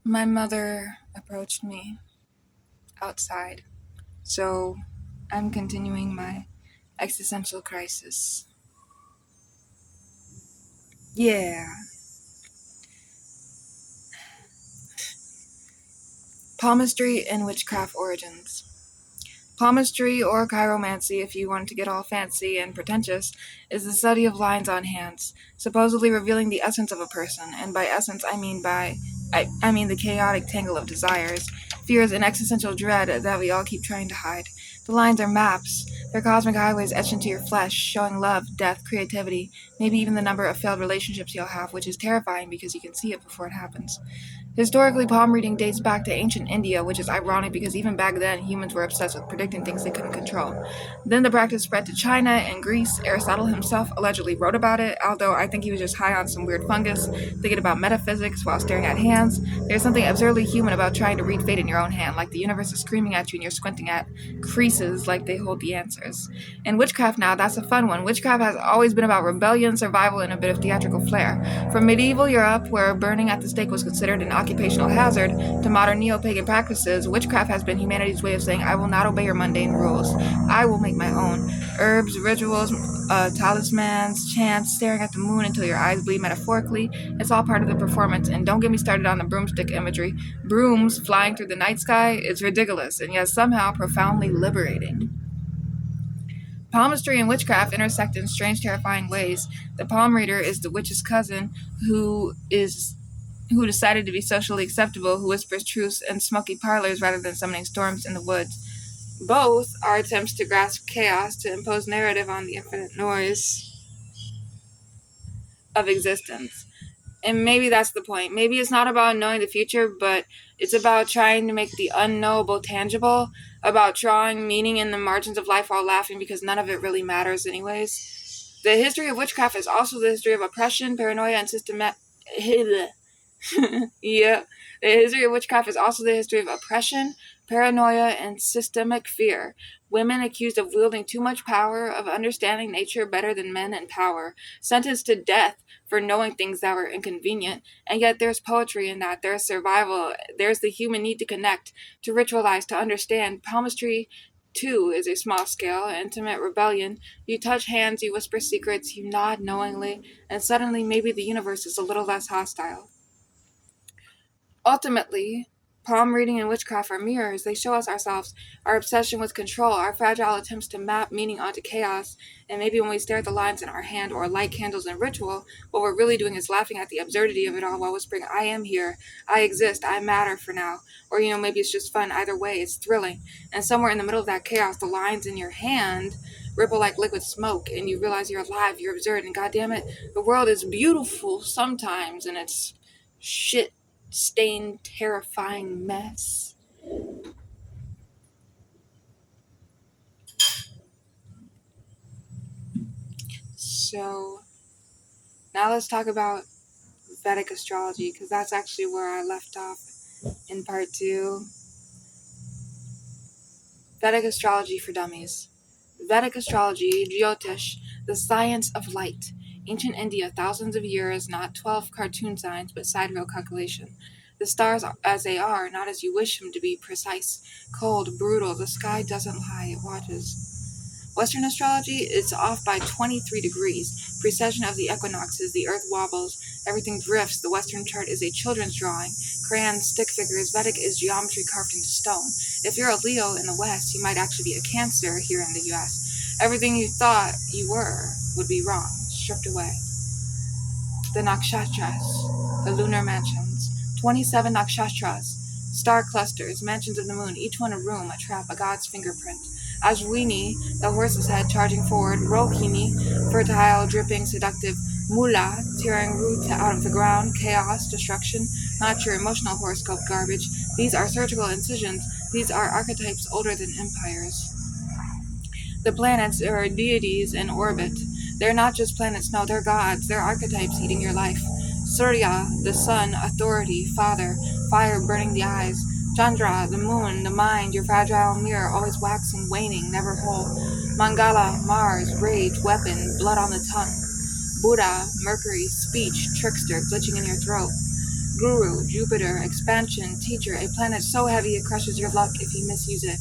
My mother approached me outside, so I'm continuing my existential crisis. Yeah. Palmistry and witchcraft origins. Palmistry, or chiromancy, if you want to get all fancy and pretentious, is the study of lines on hands, supposedly revealing the essence of a person, and by essence I mean the chaotic tangle of desires, fears, and existential dread that we all keep trying to hide. The lines are maps. They're cosmic highways etched into your flesh, showing love, death, creativity, maybe even the number of failed relationships you'll have, which is terrifying because you can see it before it happens. Historically, palm reading dates back to ancient India, which is ironic because even back then, humans were obsessed with predicting things they couldn't control. Then the practice spread to China and Greece. Aristotle himself allegedly wrote about it, although I think he was just high on some weird fungus, thinking about metaphysics while staring at hands. There's something absurdly human about trying to read fate in your own hand, like the universe is screaming at you and you're squinting at creases like they hold the answers. And witchcraft now, that's a fun one. Witchcraft has always been about rebellion, survival, and a bit of theatrical flair. From medieval Europe, where burning at the stake was considered an occupational hazard, to modern neo-pagan practices, witchcraft has been humanity's way of saying, I will not obey your mundane rules. I will make my own. Herbs, rituals, talismans, chants, staring at the moon until your eyes bleed metaphorically, it's all part of the performance. And don't get me started on the broomstick imagery. Brooms flying through the night sky, it's ridiculous, and yet somehow profoundly liberating. Palmistry and witchcraft intersect in strange, terrifying ways. The palm reader is the witch's cousin who decided to be socially acceptable, who whispers truths in smoky parlors rather than summoning storms in the woods. Both are attempts to grasp chaos, to impose narrative on the infinite noise of existence. And maybe that's the point. Maybe it's not about knowing the future, but it's about trying to make the unknowable tangible, about drawing meaning in the margins of life while laughing because none of it really matters anyways. The history of witchcraft is also the history of oppression, paranoia, and systematic... Yeah. The history of witchcraft is also the history of oppression, paranoia, and systemic fear. Women accused of wielding too much power, of understanding nature better than men in power, sentenced to death for knowing things that were inconvenient. And yet there's poetry in that. There's survival. There's the human need to connect, to ritualize, to understand. Palmistry, too, is a small scale, intimate rebellion. You touch hands, you whisper secrets, you nod knowingly, and suddenly maybe the universe is a little less hostile. Ultimately, palm reading and witchcraft are mirrors. They show us ourselves, our obsession with control, our fragile attempts to map meaning onto chaos, and maybe when we stare at the lines in our hand or light candles in ritual, what we're really doing is laughing at the absurdity of it all while whispering, I am here, I exist, I matter for now. Or, maybe it's just fun. Either way, it's thrilling. And somewhere in the middle of that chaos, the lines in your hand ripple like liquid smoke, and you realize you're alive, you're absurd, and goddammit, the world is beautiful sometimes, and it's shit stained, terrifying mess. So, now let's talk about Vedic astrology, because that's actually where I left off in part 2. Vedic astrology for dummies. Vedic astrology, Jyotish, the science of light. Ancient India, thousands of years, not 12 cartoon signs, but sidereal calculation. The stars are as they are, not as you wish them to be, precise, cold, brutal. The sky doesn't lie, it watches. Western astrology is off by 23 degrees. Precession of the equinoxes, the earth wobbles, everything drifts. The Western chart is a children's drawing. Crayons, stick figures, Vedic is geometry carved into stone. If you're a Leo in the West, you might actually be a Cancer here in the US. Everything you thought you were would be wrong, stripped away. The nakshatras, the lunar mansions. 27 nakshatras, star clusters, mansions of the moon, each one a room, a trap, a god's fingerprint. Ashwini, the horse's head charging forward. Rohini, fertile, dripping, seductive. Mula, tearing roots out of the ground. Chaos, destruction, not your emotional horoscope garbage. These are surgical incisions. These are archetypes older than empires. The planets are deities in orbit. They're not just planets, no, they're gods. They're archetypes eating your life. Surya, the sun, authority, father, fire burning the eyes. Chandra, the moon, the mind, your fragile mirror, always waxing, waning, never whole. Mangala, Mars, rage, weapon, blood on the tongue. Buddha, Mercury, speech, trickster, glitching in your throat. Guru, Jupiter, expansion, teacher, a planet so heavy it crushes your luck if you misuse it.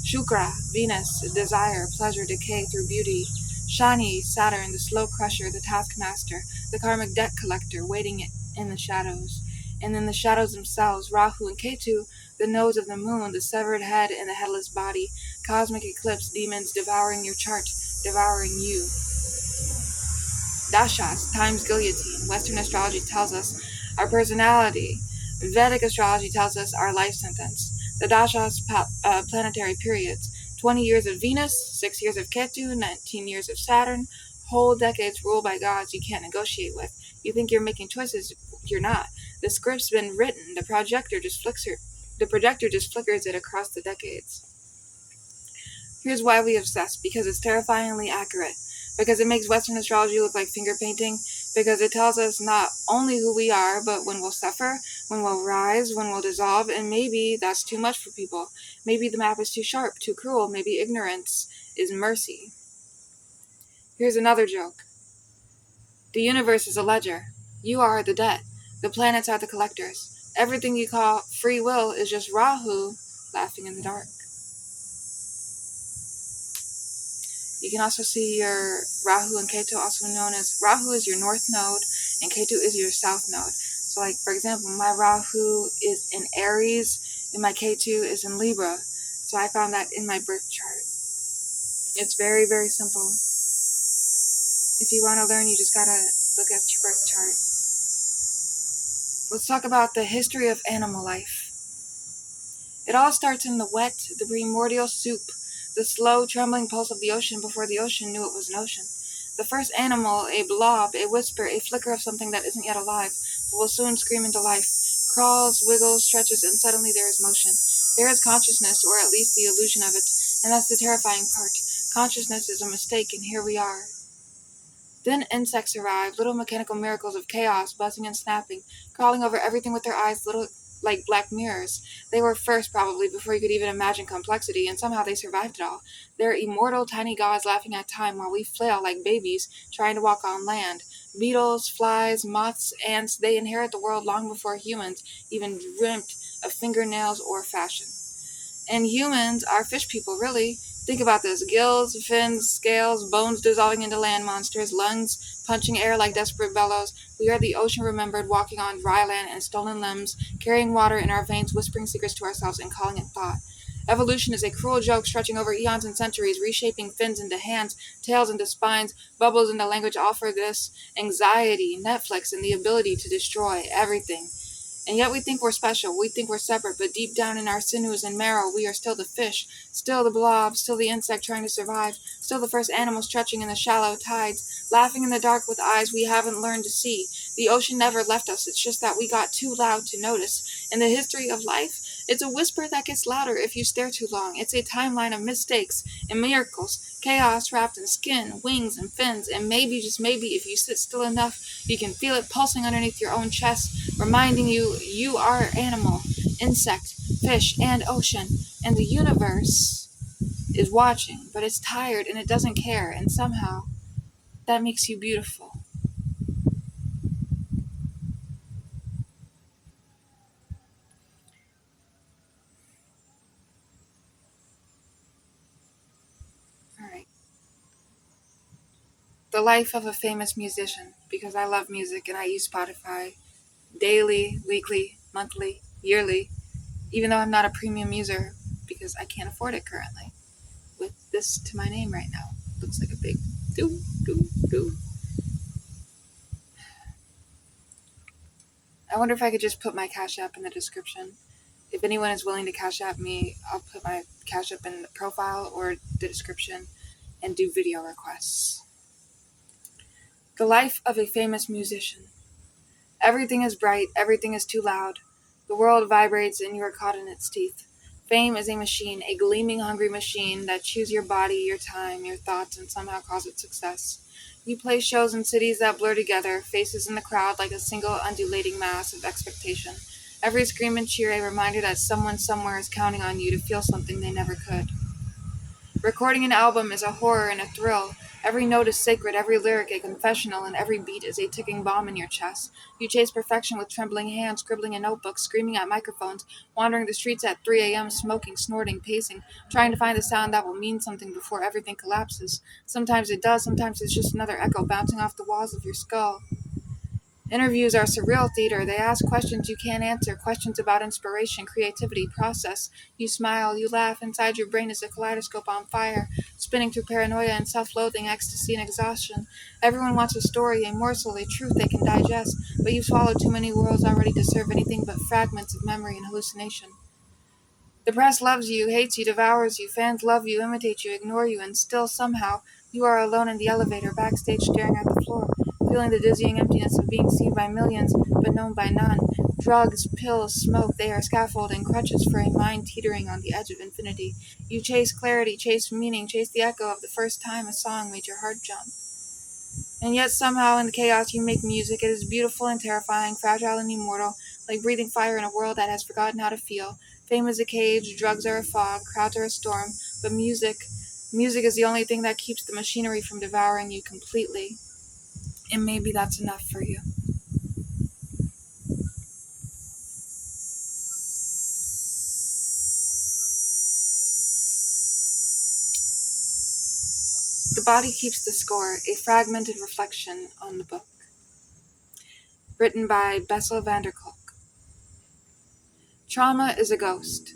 Shukra, Venus, desire, pleasure, decay through beauty. Shani, Saturn, the slow crusher, the taskmaster, the karmic debt collector, waiting in the shadows. And in the shadows themselves, Rahu and Ketu, the nose of the moon, the severed head and the headless body, cosmic eclipse, demons devouring your chart, devouring you. Dashas, time's guillotine. Western astrology tells us our personality. Vedic astrology tells us our life sentence. The Dashas, planetary periods. 20 years of Venus, 6 years of Ketu, 19 years of Saturn. Whole decades ruled by gods you can't negotiate with. You think you're making choices, you're not. The script's been written. The projector just flickers it across the decades. Here's why we obsess, because it's terrifyingly accurate, because it makes Western astrology look like finger painting, because it tells us not only who we are, but when we'll suffer, when we'll rise, when we'll dissolve, and maybe that's too much for people. Maybe the map is too sharp, too cruel, maybe ignorance is mercy. Here's another joke. The universe is a ledger. You are the debt. The planets are the collectors. Everything you call free will is just Rahu laughing in the dark. You can also see your Rahu and Ketu, also known as Rahu is your north node and Ketu is your south node. So like, for example, my Rahu is in Aries and my Ketu is in Libra. So I found that in my birth chart. It's very, very simple. If you want to learn, you just gotta look at your birth chart. Let's talk about the history of animal life. It all starts in the wet, the primordial soup, the slow, trembling pulse of the ocean before the ocean knew it was an ocean. The first animal, a blob, a whisper, a flicker of something that isn't yet alive, but will soon scream into life, crawls, wiggles, stretches, and suddenly there is motion. There is consciousness, or at least the illusion of it, and that's the terrifying part. Consciousness is a mistake, and here we are. Then insects arrive, little mechanical miracles of chaos, buzzing and snapping, crawling over everything with their eyes, little like black mirrors. They were first, probably, before you could even imagine complexity, and somehow they survived it all. They're immortal, tiny gods laughing at time while we flail like babies trying to walk on land. Beetles, flies, moths, ants, they inherit the world long before humans even dreamt of fingernails or fashion. And humans are fish people, really. Think about this. Gills, fins, scales, bones dissolving into land monsters, lungs punching air like desperate bellows. We are the ocean remembered, walking on dry land and stolen limbs, carrying water in our veins, whispering secrets to ourselves and calling it thought. Evolution is a cruel joke stretching over eons and centuries, reshaping fins into hands, tails into spines, bubbles into language, all for this anxiety, Netflix, and the ability to destroy everything. And yet we think we're special, we think we're separate, but deep down in our sinews and marrow, we are still the fish, still the blob, still the insect trying to survive, still the first animal stretching in the shallow tides, laughing in the dark with eyes we haven't learned to see. The ocean never left us, it's just that we got too loud to notice. In the history of life, it's a whisper that gets louder if you stare too long. It's a timeline of mistakes and miracles, chaos wrapped in skin, wings, and fins, and maybe, just maybe, if you sit still enough, you can feel it pulsing underneath your own chest, reminding you you are animal, insect, fish, and ocean, and the universe is watching, but it's tired and it doesn't care, and somehow that makes you beautiful. All right. The life of a famous musician, because I love music and I use Spotify daily, weekly, monthly, yearly, even though I'm not a premium user because I can't afford it currently. With this to my name right now. Looks like a big doo doo doo. I wonder if I could just put my Cash App in the description. If anyone is willing to Cash App me, I'll put my Cash App in the profile or the description and do video requests. The life of a famous musician. Everything is bright, everything is too loud. The world vibrates and you are caught in its teeth. Fame is a machine, a gleaming, hungry machine that chews your body, your time, your thoughts, and somehow calls it success. You play shows in cities that blur together, faces in the crowd like a single undulating mass of expectation. Every scream and cheer a reminder that someone somewhere is counting on you to feel something they never could. Recording an album is a horror and a thrill. Every note is sacred, every lyric a confessional, and every beat is a ticking bomb in your chest. You chase perfection with trembling hands, scribbling in notebooks, screaming at microphones, wandering the streets at 3 a.m., smoking, snorting, pacing, trying to find the sound that will mean something before everything collapses. Sometimes it does, sometimes it's just another echo bouncing off the walls of your skull. Interviews are surreal theater. They ask questions you can't answer, questions about inspiration, creativity, process. You smile, you laugh. Inside your brain is a kaleidoscope on fire, spinning through paranoia and self loathing, ecstasy and exhaustion. Everyone wants a story, a morsel, a truth they can digest, but you've swallowed too many worlds already to serve anything but fragments of memory and hallucination. The press loves you, hates you, devours you, fans love you, imitate you, ignore you, and still somehow you are alone in the elevator, backstage staring at the floor, feeling the dizzying emptiness of being seen by millions but known by none. Drugs, pills, smoke, they are scaffolding, crutches for a mind teetering on the edge of infinity. You chase clarity, chase meaning, chase the echo of the first time a song made your heart jump. And yet somehow in the chaos you make music. It is beautiful and terrifying, fragile and immortal, like breathing fire in a world that has forgotten how to feel. Fame is a cage, drugs are a fog, crowds are a storm, but music is the only thing that keeps the machinery from devouring you completely. And maybe that's enough for you. The body keeps the score, a fragmented reflection on the book. Written by Bessel van der Kolk. Trauma is a ghost.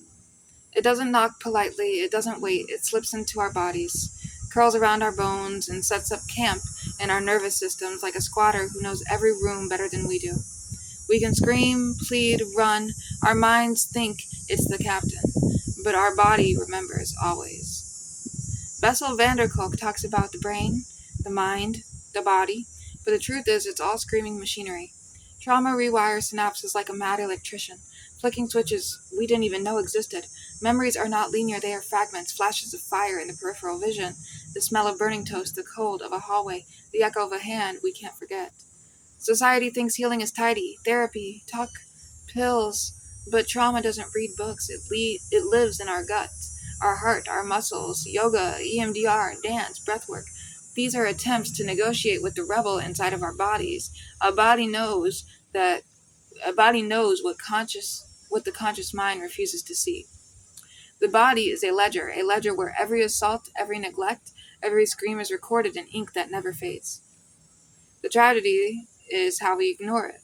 It doesn't knock politely, it doesn't wait, it slips into our bodies, curls around our bones, and sets up camp in our nervous systems like a squatter who knows every room better than we do. We can scream, plead, run, our minds think it's the captain, but our body remembers always. Bessel van der Kolk talks about the brain, the mind, the body, but the truth is it's all screaming machinery. Trauma rewires synapses like a mad electrician, flicking switches we didn't even know existed. Memories are not linear, they are fragments, flashes of fire in the peripheral vision, the smell of burning toast, the cold of a hallway, the echo of a hand we can't forget. Society thinks healing is tidy, therapy, talk, pills, but trauma doesn't read books, it lives in our gut, our heart, our muscles, yoga, EMDR, dance, breathwork. These are attempts to negotiate with the rebel inside of our bodies. A body knows that a body knows what the conscious mind refuses to see. The body is a ledger where every assault, every neglect, every scream is recorded in ink that never fades. The tragedy is how we ignore it.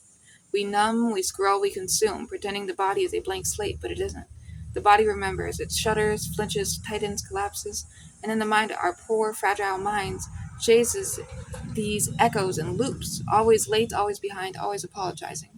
We numb, we scroll, we consume, pretending the body is a blank slate, but it isn't. The body remembers, it shudders, flinches, tightens, collapses, and in the mind, our poor, fragile minds chases these echoes in loops, always late, always behind, always apologizing.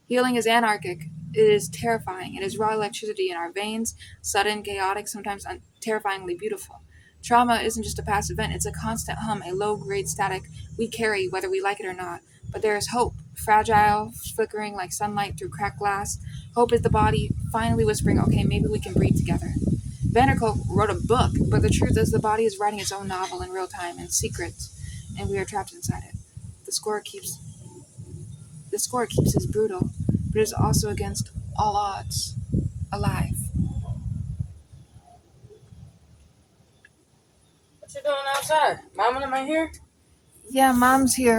Healing is anarchic. It is terrifying. It is raw electricity in our veins, sudden, chaotic, sometimes terrifyingly beautiful. Trauma isn't just a past event, it's a constant hum, a low grade static we carry whether we like it or not. But there is hope, fragile, flickering like sunlight through cracked glass. Hope is the body finally whispering, okay, maybe we can breathe together. Vanderkolk wrote a book, but the truth is the body is writing its own novel in real time, in secret, and we are trapped inside it. The score keeps the score it keeps is brutal, but is also against all odds alive. What you doing outside? Mama, am I here? Yeah, mom's here.